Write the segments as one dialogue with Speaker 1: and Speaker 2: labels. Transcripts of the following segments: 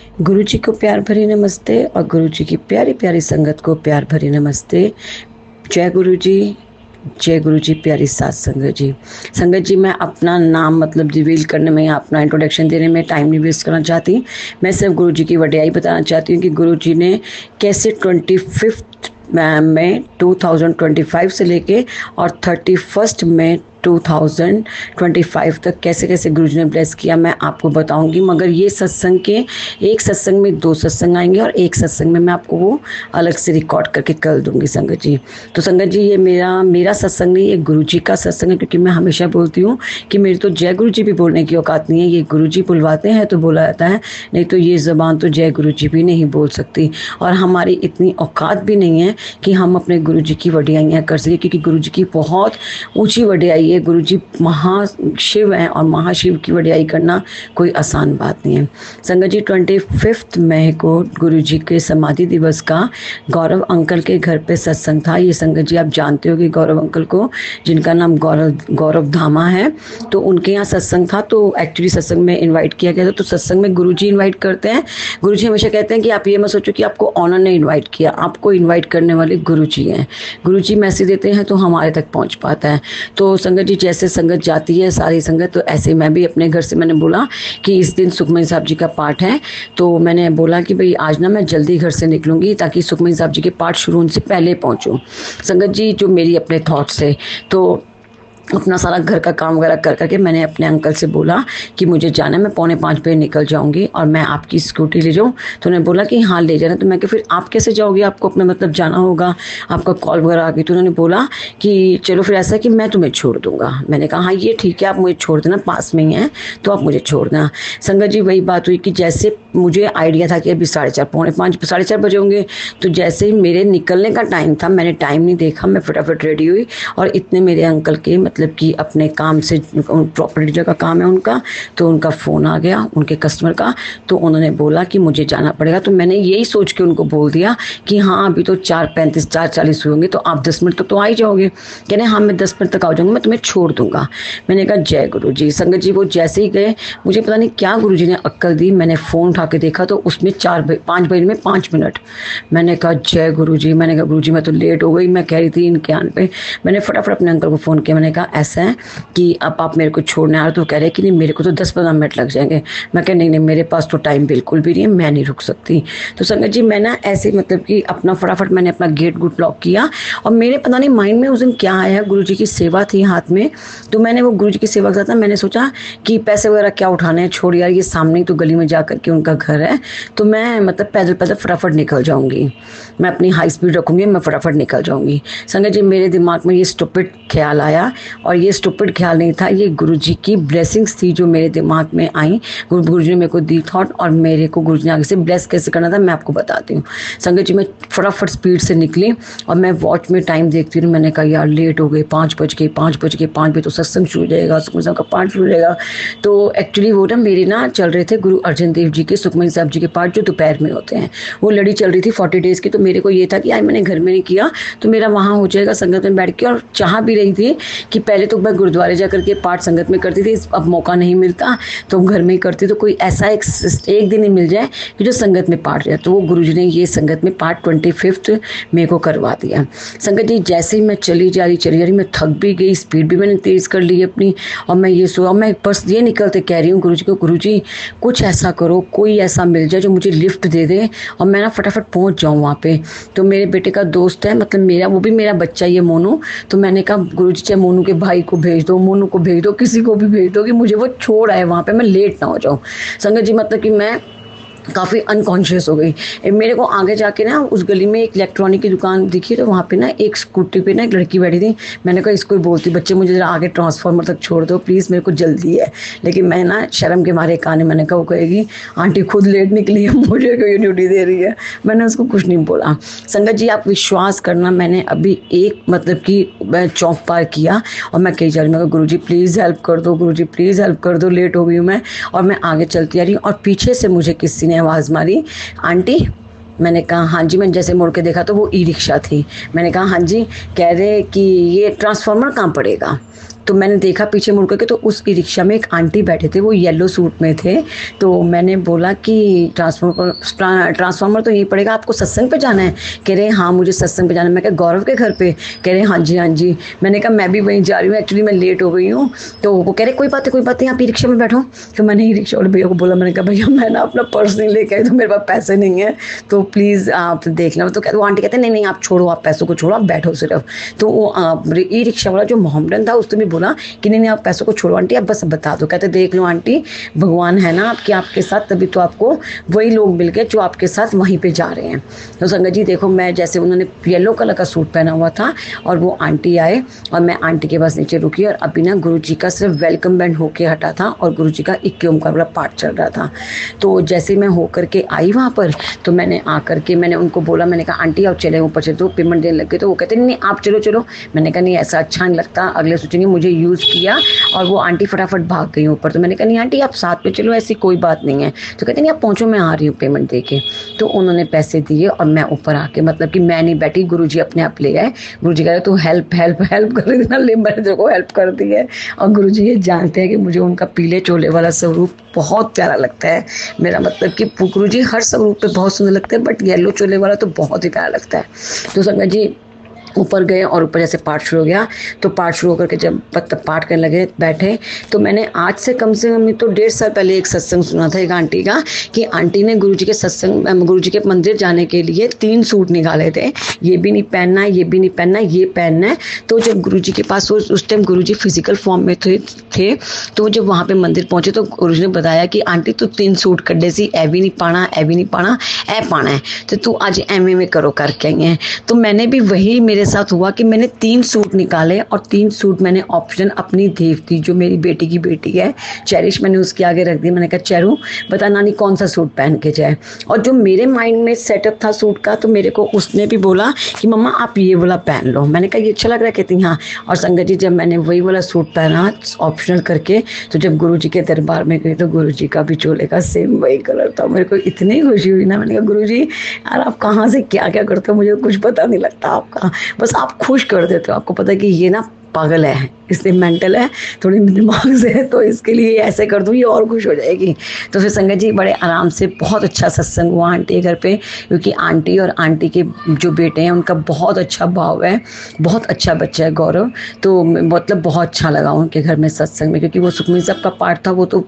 Speaker 1: गुरुजी को प्यार भरी नमस्ते और गुरुजी की प्यारी प्यारी संगत को प्यार भरी नमस्ते। जय गुरुजी, जय गुरुजी। प्यारी साथ संगत जी, मैं अपना नाम मतलब रिवील करने में या अपना इंट्रोडक्शन देने में टाइम नहीं वेस्ट करना चाहती। मैं सिर्फ गुरुजी की वडियाई बताना चाहती हूँ कि गुरुजी ने कैसे 25 मई 2025 से लेके और 31 मई 2025 तक कैसे कैसे गुरुजी ने ब्लेस किया मैं आपको बताऊंगी। मगर ये सत्संग के एक सत्संग में 2 सत्संग आएंगे और एक सत्संग में मैं आपको वो अलग से रिकॉर्ड करके कल दूंगी संगत जी। तो संगत जी, ये मेरा सत्संग नहीं, ये गुरुजी का सत्संग है, क्योंकि मैं हमेशा बोलती हूँ कि मेरी तो जय गुरुजी भी बोलने की औकात नहीं है। ये गुरुजी बुलवाते हैं तो बोला जाता है, नहीं तो ये ज़बान तो जय गुरुजी भी नहीं बोल सकती। और हमारी इतनी औकात भी नहीं है कि हम अपने गुरुजी की वडियाइयाँ कर सकें, क्योंकि गुरुजी की बहुत ऊंची वडियाई है। गुरुजी महाशिव हैं और महाशिव की वडियाई करना कोई आसान बात नहीं है। संगत जी, 25 मई को गुरुजी के समाधि दिवस का गौरव अंकल के घर पे सत्संग था। ये संगत जी आप जानते हो कि गौरव अंकल को, जिनका नाम गौरव धामा है, तो उनके यहाँ सत्संग था। तो एक्चुअली सत्संग में इन्वाइट किया गया था। तो सत्संग में गुरुजी इन्वाइट करते हैं। गुरुजी हमेशा कहते हैं कि आप ये मत सोचो कि आपको ऑनर ने इन्वाइट किया, आपको इन्वाइट करने वाले गुरुजी हैं। गुरुजी मैसेज देते हैं तो हमारे तक पहुँच पाता है। तो संगत जी, जैसे संगत जाती है सारी संगत, तो ऐसे मैं भी अपने घर से मैंने बोला कि इस दिन सुखमनी साहब जी का पाठ है। तो मैंने बोला कि भाई आज ना मैं जल्दी घर से निकलूंगी ताकि सुखमनी साहब जी के पाठ शुरू होने से पहले पहुंचूं। संगत जी, जो मेरी अपने थॉट्स है, तो अपना सारा घर का काम वगैरह कर करके मैंने अपने अंकल से बोला कि मुझे जाना है, मैं 4:45 बजे निकल जाऊंगी और मैं आपकी स्कूटी ले जाऊं। तो उन्होंने बोला कि हाँ ले जाना। तो मैं कि फिर आप कैसे जाओगे, आपको अपने मतलब जाना होगा, आपका कॉल वगैरह आ गई। तो उन्होंने बोला कि चलो फिर ऐसा है कि मैं तुम्हें छोड़ दूंगा। मैंने कहा हाँ ये ठीक है, आप मुझे छोड़ देना, पास में ही है तो आप मुझे छोड़ देना। संगत जी, वही बात हुई कि जैसे मुझे आइडिया था कि अभी 4:30 4:45 4:30 बजे होंगे। तो जैसे ही मेरे निकलने का टाइम था, मैंने टाइम नहीं देखा, मैं फटाफट रेडी हुई और इतने मेरे अंकल के मतलब कि अपने काम से, प्रॉपर्टी जगह काम है उनका, तो उनका फ़ोन आ गया उनके कस्टमर का। तो उन्होंने बोला कि मुझे जाना पड़ेगा। तो मैंने यही सोच के उनको बोल दिया कि हाँ अभी तो 4:35 4:40 हुए होंगे, तो आप 10 मिनट तक तो आ ही जाओगे। कह रहे हाँ मैं 10 मिनट तक आ जाऊँगा, मैं तुम्हें छोड़ दूंगा। मैंने कहा जय गुरु जी। संगत जी, वो जैसे ही गए, मुझे पता नहीं क्या गुरु जी ने अक्ल दी, मैंने फ़ोन उठा के देखा तो उसमें 5 बजे में 5 मिनट। मैंने कहा जय गुरु जी। मैंने कहा गुरु जी मैं तो लेट हो गई, मैं कह रही थी इनके आने पे। मैंने फटाफट अपने अंकल को फ़ोन किया। मैंने कहा ऐसा है कि अब आप मेरे को छोड़ने आ रहे हो। तो कह रहे कि नहीं मेरे को तो 10-15 मिनट लग जाएंगे। मैं कह नहीं मेरे पास तो टाइम बिल्कुल भी नहीं है, मैं नहीं रुक सकती। तो संगत जी, मैं ना ऐसे मतलब कि अपना फटाफट मैंने अपना गेट गुट लॉक किया और मेरे पता नहीं माइंड में उस दिन क्या आया, गुरुजी की सेवा थी हाथ में। तो मैंने वो गुरुजी की सेवा करता, मैंने सोचा कि पैसे वगैरह क्या उठाने हैं, छोड़ यार, ये सामने ही तो गली में जा करके उनका घर है, तो मैं मतलब पैदल पैदल फटाफट निकल जाऊंगी, मैं अपनी हाई स्पीड रखूंगी, मैं फटाफट निकल जाऊंगी। संगत जी, मेरे दिमाग में ये स्टूपिड ख्याल आया और ये स्टूपिड ख्याल नहीं था, ये गुरुजी की ब्लेसिंग्स थी जो मेरे दिमाग में आई। गुरुजी ने मेरे को दी थॉट और मेरे को गुरुजी ने आगे से ब्लेस कैसे करना था मैं आपको बताती हूँ। संगत जी, मैं फटाफट स्पीड से निकली और मैं वॉच में टाइम देखती रही। मैंने कहा यार लेट हो गए, 5 बजे तो सत्संग शुरू हो जाएगा, सुखमनी साहब का पाठ शुरू हो जाएगा। तो एक्चुअली वो ना मेरे ना चल रहे थे गुरु अर्जन देव जी के सुखमनी साहब जी के पाठ जो दोपहर में होते हैं, वो लड़ी चल रही थी 40 डेज की। तो मेरे को ये था कि यार मैंने घर में नहीं किया तो मेरा वहाँ हो जाएगा संगत में बैठ के। और चाह भी रही थी कि पहले तो मैं गुरुद्वारे जा करके पाठ संगत में करती थी, अब मौका नहीं मिलता तो घर में ही करती। तो कोई ऐसा एक दिन ही मिल जाए कि जो संगत में पाठ जाए। तो वो गुरुजी ने ये संगत में पाठ 25 मई को करवा दिया। संगत जी, जैसे ही मैं चली जा रही मैं थक भी गई, स्पीड भी मैंने तेज़ कर ली अपनी। और मैं ये सोचा, मैं बस ये निकलते कह रही हूँ गुरुजी को, गुरुजी कुछ ऐसा करो, कोई ऐसा मिल जाए जो मुझे लिफ्ट दे दे और मैं ना फटाफट पहुँच जाऊँ वहाँ पे। तो मेरे बेटे का दोस्त है, मतलब मेरा, वो भी मेरा बच्चा ही है, मोनू। तो मैंने कहा गुरुजी चाहे मोनू के भाई को भेज दो, मोनू को भेज दो, किसी को भी भेज दो कि मुझे वो छोड़ आए वहाँ पे, मैं लेट ना हो जाऊँ। संगत जी, मतलब कि मैं काफ़ी अनकॉन्शियस हो गई। मेरे को आगे जाके ना उस गली में एक इलेक्ट्रॉनिक की दुकान दिखी, तो वहाँ पे ना एक स्कूटी पे ना एक लड़की बैठी थी। मैंने कहा इसको ही बोलती, बच्चे मुझे जरा आगे ट्रांसफार्मर तक छोड़ दो प्लीज़, मेरे को जल्दी है। लेकिन मैं ना शर्म के मारे काने, मैंने कहा वो कहेगी आंटी खुद लेट निकली है, मुझे कोई ड्यूटी दे रही है। मैंने उसको कुछ नहीं बोला। संगत जी, आप विश्वास करना, मैंने अभी एक मतलब कि मैं चौक पार किया और मैं कही जा रही, मैं कहा गुरुजी प्लीज़ हेल्प कर दो, गुरुजी प्लीज़ हेल्प कर दो, लेट हो गई हूँ मैं। और मैं आगे चलती आ रही हूँ और पीछे से मुझे किसी ने आवाज़ मारी, आंटी। मैंने कहा हाँ जी। मैंने जैसे मुड़ के देखा तो वो ई रिक्शा थी। मैंने कहा हाँ जी। कह रहे कि ये ट्रांसफार्मर कहाँ पड़ेगा। तो मैंने देखा पीछे मुड़ करके, तो उस ई रिक्शा में एक आंटी बैठे थे, वो येलो सूट में थे। तो मैंने बोला कि ट्रांसफार्मर तो यहीं पड़ेगा, आपको सत्संग पे जाना है? कह रहे हाँ मुझे सत्संग पे जाना है। मैं कहा गौरव के घर पे? कह रहे हाँ जी हाँ जी। मैंने कहा मैं भी वहीं जा रही हूँ, एक्चुअली मैं लेट हो गई हूँ। तो वो कह रहे कोई बात नहीं, आप ई रिक्शा में बैठो। तो मैंने ई रिक्शा वाले भैया को बोला, मैंने कहा भैया मैं ना अपना पर्स नहीं लेके आई, तो मेरे पास पैसे नहीं है, तो प्लीज़ आप देख लेना। तो वो आंटी कहते नहीं नहीं आप छोड़ो, आप पैसों को छोड़ो, आप बैठो सिर्फ। तो वो ई रिक्शा वाला जो मोहम्मदन था उसने भी बोला कि नहीं नहीं आप पैसों को छोड़ो आंटी, आप बस बता दो। कहते देख लो आंटी, भगवान है ना आपके साथ, तभी तो आपको वही लोग मिल गए जो आपके साथ वहीं पे जा रहे हैं। तो संगत जी देखो, मैं जैसे उन्होंने येलो कलर का सूट पहना हुआ था और वो आंटी आए और मैं आंटी के पास नीचे रुकी, और अभी ना गुरु जी का सिर्फ वेलकम बैंड होके हटा था और गुरु जी का 21 ओंकार वाला पाठ चल रहा था। तो जैसे मैं होकर के आई वहाँ पर, तो मैंने आकर के मैंने उनको बोला, मैंने कहा आंटी आप चले ऊपर से, तो पेमेंट देने लग गए। तो वो कहते नहीं आप चलो चलो। मैंने कहा नहीं ऐसा अच्छा नहीं लगता, अगले सोचेंगे मुझे यूज़ किया। और वो आंटी फटाफट भाग गई ऊपर। तो मैंने कहा नहीं आंटी आप साथ में चलो, ऐसी कोई बात नहीं है। तो कहते नहीं आप पहुँचो, मैं आ रही हूँ पेमेंट दे के। तो उन्होंने पैसे दिए और मैं ऊपर आके, मतलब कि मैं नहीं बैठी, गुरुजी अपने आप ले गए। गुरुजी कह रहे तू हेल्प हेल्प हेल्प कर रही थी ना, ले मैंने तेरे को हेल्प कर दी है। और गुरुजी ये जानते हैं कि मुझे उनका पीले चोले वाला स्वरूप बहुत प्यारा लगता है। मेरा मतलब कि गुरुजी हर स्वरूप पे बहुत सुंदर लगते हैं, बट येलो चोले वाला तो बहुत ही प्यारा लगता है। तो संगत जी ऊपर गए और ऊपर जैसे पाठ शुरू हो गया, तो पाठ शुरू होकर के जब पाठ करने लगे बैठे, तो मैंने आज से कम 1.5 साल पहले एक सत्संग सुना था एक आंटी का, कि आंटी ने गुरुजी के सत्संग गुरुजी के मंदिर जाने के लिए 3 सूट निकाले थे, ये भी नहीं पहनना है, ये भी नहीं पहनना है, ये पहनना है। तो जब गुरुजी के पास उस टाइम गुरुजी फिजिकल फॉर्म में थे, तो जब वहाँ पे मंदिर पहुंचे तो गुरुजी ने बताया कि आंटी तू 3 सूट कड्डे सी, ए भी नहीं पाना, ए भी नहीं पाना, ए पाना है, तो तू आज एमए में करो करके आई है। तो मैंने भी वही मेरे साथ हुआ कि मैंने 3 सूट निकाले और 3 सूट मैंने ऑप्शन अपनी देवती जो मेरी बेटी की बेटी है चेरिश, मैंने उसके आगे रख दी। मैंने कहा चेरू बता नानी कौन सा सूट पहन के जाए। और जो मेरे माइंड में सेटअप था सूट का, तो मेरे को उसने भी बोला कि मम्मा आप ये वाला पहन लो। मैंने कहा ये अच्छा लग रहा है, कहती हाँ। और संगत जी जब मैंने वही वाला सूट पहना ऑप्शनल करके, तो जब गुरु जी के दरबार में गई तो गुरु जी का भी चोले का सेम वही कलर था। मेरे को इतनी खुशी हुई ना, मैंने कहा गुरु जी यार आप कहाँ से क्या क्या करते हो, मुझे कुछ पता नहीं लगता आपका, बस आप खुश कर देते हो। आपको पता है कि ये ना पागल है, इसलिए मेंटल है, थोड़ी दिमाग से है, तो इसके लिए ऐसे कर दूँ ये और खुश हो जाएगी। तो फिर संगत जी बड़े आराम से बहुत अच्छा सत्संग हुआ आंटी के घर पे, क्योंकि आंटी और आंटी के जो बेटे हैं उनका बहुत अच्छा भाव है, बहुत अच्छा बच्चा है गौरव। तो मतलब बहुत अच्छा लगा उनके घर में सत्संग में, क्योंकि वो सुखमनी साहब का पाठ था, वो तो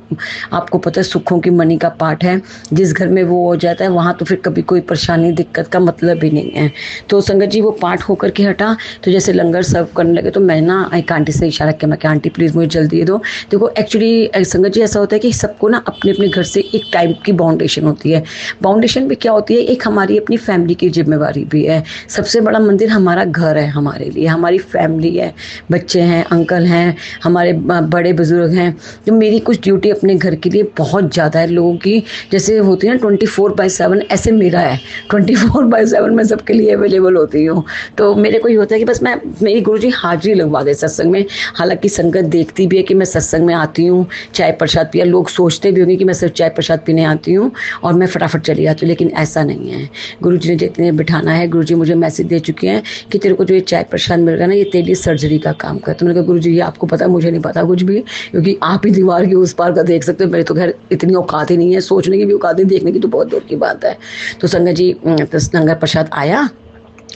Speaker 1: आपको पता है सुखों की मनी का पाठ है, जिस घर में वो हो जाता है वहाँ तो फिर कभी कोई परेशानी दिक्कत का मतलब ही नहीं है। तो संगत जी वो पाठ होकर के हटा, तो जैसे लंगर सर्व करने लगे, तो मैं ना एक आंटी से इशारा किया, मैं कि आंटी प्लीज़ मुझे जल्दी दे दो। देखो एक्चुअली संगत जी ऐसा होता है कि सबको ना अपने अपने घर से एक टाइप की बाउंडेशन होती है। बाउंडेशन भी क्या होती है, एक हमारी अपनी फैमिली की जिम्मेवारी भी है। सबसे बड़ा मंदिर हमारा घर है, हमारे लिए हमारी फैमिली है, बच्चे हैं, अंकल हैं, हमारे बड़े बुजुर्ग हैं। तो मेरी कुछ ड्यूटी अपने घर के लिए बहुत ज़्यादा है। लोगों की जैसे होती है ना 24/7, ऐसे मेरा है 24/7 मैं सबके लिए अवेलेबल होती हूँ। तो मेरे को ये होता है कि बस मैं मेरी गुरुजी हाजिरी लगवा दे सत्संग में। हालांकि संगत देखती भी है कि मैं सत्संग में आती हूँ, चाय प्रसाद पिया, लोग सोचते भी होंगे कि मैं सिर्फ चाय प्रसाद पीने आती हूँ और मैं फटाफट चली आती हूँ, लेकिन ऐसा नहीं है। गुरुजी ने जितने बिठाना है, गुरुजी मुझे मैसेज दे चुके हैं कि तेरे को जो ये चाय प्रसाद मिल रहा है ना, ये तेरे लिए सर्जरी का काम कर। तो मैंने कहा गुरुजी ये आपको पता, मुझे नहीं पता कुछ भी, क्योंकि आप ही दीवार के उस पार का देख सकते हो, मेरे तो खैर इतनी औकात ही नहीं है, सोचने की भी औकात नहीं, देखने की तो बहुत दूर की बात है। तो संगत जी लंगर प्रसाद आया,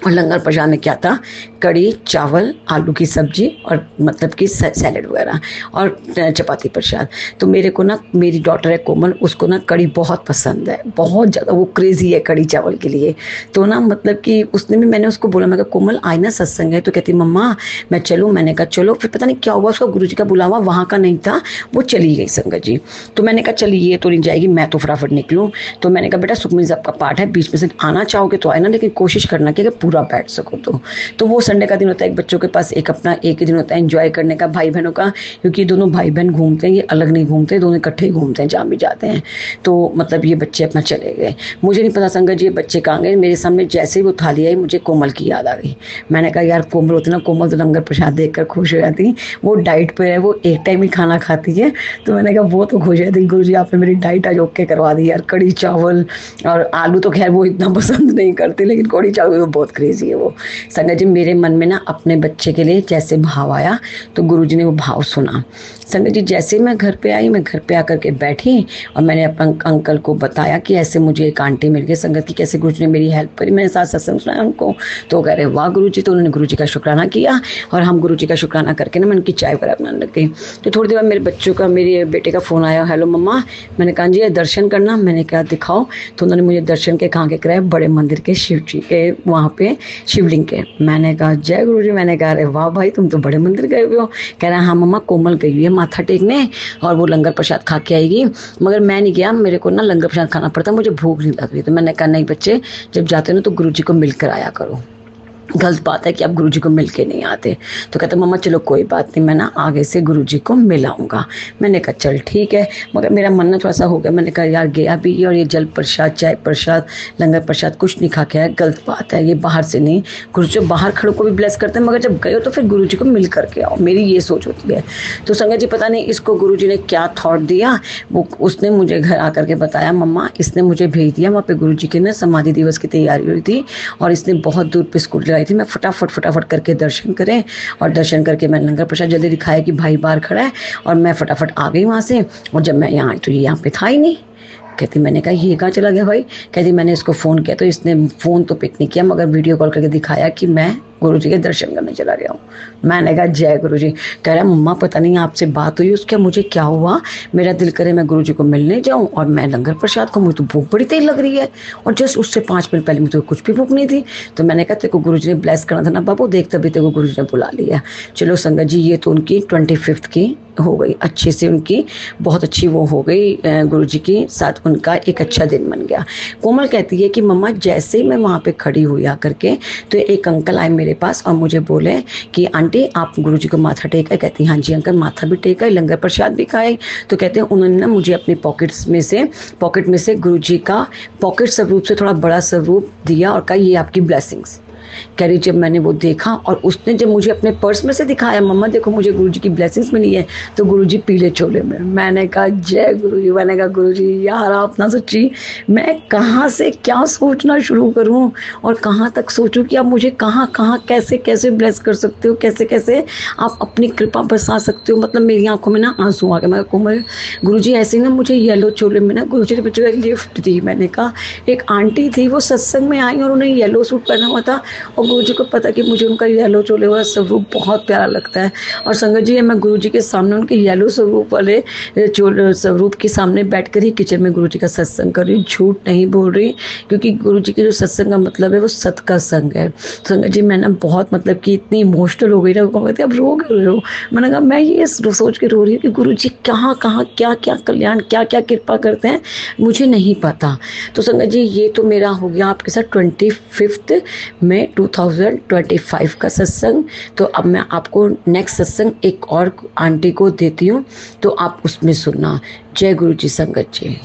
Speaker 1: और लंगर प्रसाद में क्या था, कड़ी चावल, आलू की सब्जी और मतलब कि सैलेड वगैरह और चपाती प्रसाद। तो मेरे को ना, मेरी डॉटर है कोमल, उसको ना कड़ी बहुत पसंद है, बहुत ज़्यादा, वो क्रेजी है कड़ी चावल के लिए। तो ना मतलब कि उसने भी, मैंने उसको बोला, मैं कहा कोमल आज ना सत्संग है, तो कहती मम्मा मैं चलूँ। मैंने कहा चलो। फिर पता नहीं क्या हुआ, उसका गुरुजी का बुलावा वहाँ का नहीं था, वो चली गई संगत जी। तो मैंने कहा चलिए ये तो नहीं जाएगी, मैं तो फटाफट निकलूँ। तो मैंने कहा बेटा सुखमनी साहब का पाठ है, बीच में से आना चाहोगे तो आए ना, लेकिन कोशिश करना कि पूरा बैठ सको। तो वो संडे का दिन होता है, एक बच्चों के पास एक अपना एक ही दिन होता है एंजॉय करने का, भाई बहनों का, क्योंकि दोनों भाई बहन घूमते हैं, ये अलग नहीं घूमते, दोनों इकट्ठे ही घूमते हैं जहाँ भी जाते हैं। तो मतलब ये बच्चे अपना चले गए, मुझे नहीं पता संगत जी ये बच्चे कहाँ गए। मेरे सामने जैसे ही वो थाली आई, मुझे कोमल की याद आ गई। मैंने कहा यार कोमल होती ना, कोमल तो लंगर प्रसाद देख कर खुश हो जाती, वो डाइट पर है, वो एक टाइम ही खाना खाती है। तो मैंने कहा वो तो खुश है, गुरु जी आपने मेरी डाइट आज ओके करवा दी यार। कड़ी चावल और आलू तो खैर वो इतना पसंद नहीं करती, लेकिन कड़ी चावल तो बहुत बहुत क्रेजी है वो। संगत जी मेरे मन में ना अपने बच्चे के लिए जैसे भाव आया तो गुरुजी ने वो भाव सुना। संगत जी जैसे मैं घर पे आई, मैं घर पे आकर के बैठी और मैंने अपने अंकल को बताया कि ऐसे मुझे एक आंटी मिल गई संगत की, कैसे गुरुजी ने मेरी हेल्प करी। मैंने साथ सत्संग सुनाया उनको, तो कह रहे वाह गुरुजी। तो उन्होंने गुरुजी का शुक्राना किया और हम गुरुजी का शुक्राना करके ना मैं उनकी चाय वगैरह बनाने लग गई। तो थोड़ी देर बाद मेरे बच्चों का, मेरे बेटे का फ़ोन आया, हेलो मम्मा। मैंने कहा जी दर्शन करना। मैंने कहा दिखाओ। तो उन्होंने मुझे दर्शन के कहाँ के कराए, बड़े मंदिर के शिव जी के, वहाँ पे शिवलिंग के। मैंने कहा जय गुरु जी। मैंने कहा अरे वाह भाई तुम तो बड़े मंदिर गए हुए हो। कह रहा हाँ मम्मा कोमल गई हुई है माथा टेकने और वो लंगर प्रसाद खा के आएगी, मगर मैं नहीं गया, मेरे को ना लंगर प्रसाद खाना पड़ता, मुझे भूख नहीं लग रही। तो मैंने कहा नहीं बच्चे, जब जाते हो ना तो गुरु जी को मिलकर आया करो, गलत बात है कि आप गुरुजी को मिल के नहीं आते। तो कहते मम्मा चलो कोई बात नहीं, मैं ना आगे से गुरुजी को मिलाऊंगा। मैंने कहा चल ठीक है, मगर मेरा मन ना थोड़ा सा हो गया। मैंने कहा यार गया भी और ये जल प्रसाद, चाय प्रसाद, लंगर प्रसाद कुछ नहीं खा के आया, गलत बात है, ये बाहर से नहीं, गुरुजी बाहर खड़ों को भी ब्लेस करते हैं, मगर जब गए हो तो फिर गुरुजी को मिल करके आओ, मेरी ये सोच होती है। तो संगत जी पता नहीं इसको गुरुजी ने क्या थॉट दिया, वो उसने मुझे घर आकर के बताया मम्मा इसने मुझे भेज दिया, वहाँ पे गुरुजी के ना समाधि दिवस की तैयारी हुई थी और इसने बहुत दूर पे स्कूटी थी। मैं फटाफट करके दर्शन करें और दर्शन करके मैं लंगर प्रसाद जल्दी दिखाया कि भाई बाहर खड़ा है और मैं फटाफट आ गई वहां से। और जब मैं यहाँ आई तो ये यहाँ पे था ही नहीं। कहती मैंने कहा ये कहाँ चला गया भाई। कहती मैंने इसको फ़ोन किया तो इसने फ़ोन तो पिक नहीं किया, मगर वीडियो कॉल करके दिखाया कि मैं गुरुजी के दर्शन करने चला गया हूँ। मैंने कहा जय गुरुजी। कह रहा मम्मा पता नहीं आपसे बात हुई उसके, मुझे क्या हुआ, मेरा दिल करे मैं गुरुजी को मिलने जाऊँ और मैं लंगर प्रसाद खाऊं, मुझे तो भूख बड़ी तेज लग रही है और जस्ट उससे 5 मिनट पहले मुझे कुछ भी भूख नहीं थी। तो मैंने कहा तेरे को गुरुजी ने ब्लेस करना था ना बाबू, देख तभी तेरे को गुरुजी ने बुला लिया। चलो संगत जी ये तो उनकी 25th की हो गई, अच्छे से उनकी बहुत अच्छी वो हो गई, गुरुजी के साथ उनका एक अच्छा दिन बन गया। कोमल कहती है कि मम्मा जैसे ही मैं वहाँ पे खड़ी हुई आकर के तो एक अंकल आए मेरे पास और मुझे बोले कि आंटी आप गुरुजी को माथा टेका। कहती हाँ जी अंकल, माथा भी टेका, लंगर प्रसाद भी खाए। तो कहते हैं उन्होंने ना मुझे अपनी पॉकेट में से गुरुजी का पॉकेट स्वरूप से थोड़ा बड़ा स्वरूप दिया और कहा ये आपकी ब्लेसिंग्स। कह रही जब मैंने वो देखा और उसने जब मुझे अपने पर्स में से दिखाया मम्मा देखो मुझे गुरुजी की ब्लेसिंग्स मिली है, तो गुरुजी पीले चोले में। मैंने कहा जय गुरुजी। मैंने कहा गुरुजी यार आप ना सच्ची, मैं कहाँ से क्या सोचना शुरू करूँ और कहाँ तक सोचूं कि आप मुझे कहाँ कैसे कैसे ब्लेस कर सकते हो, कैसे कैसे आप अपनी कृपा बरसा सकते हो। मतलब मेरी आंखों में ना आंसू आ गए। मैं कहूँ गुरुजी ऐसे ना मुझे येलो चोले में ना गुरुजी ने बच्चों एक गिफ्ट दी। मैंने कहा एक आंटी थी वो सत्संग में आई और उन्हें येलो सूट पहना हुआ था और गुरुजी को पता कि मुझे उनका येलो चोले वाला स्वरूप बहुत प्यारा लगता है। और संगत जी मैं गुरुजी के सामने उनके येलो स्वरूप वाले स्वरूप के सामने बैठकर ही किचन में गुरुजी का सत्संग कर रही, झूठ नहीं बोल रही, क्योंकि गुरुजी के जो सत्संग का मतलब है वो सत का संग है। संगत जी मैं ना बहुत मतलब कि इतनी इमोशनल हो गई ना, कहते अब रो रहे हो। मैंने कहा मैं ये सोच के रो रही हूँ कि गुरुजी कहाँ क्या क्या कल्याण क्या क्या कृपा करते हैं मुझे नहीं पता। तो संगत जी ये तो मेरा हो गया आपके साथ 25 मई 2025 का सत्संग। तो अब मैं आपको नेक्स्ट सत्संग एक और आंटी को देती हूँ, तो आप उसमें सुनना। जय गुरु जी संगत जी।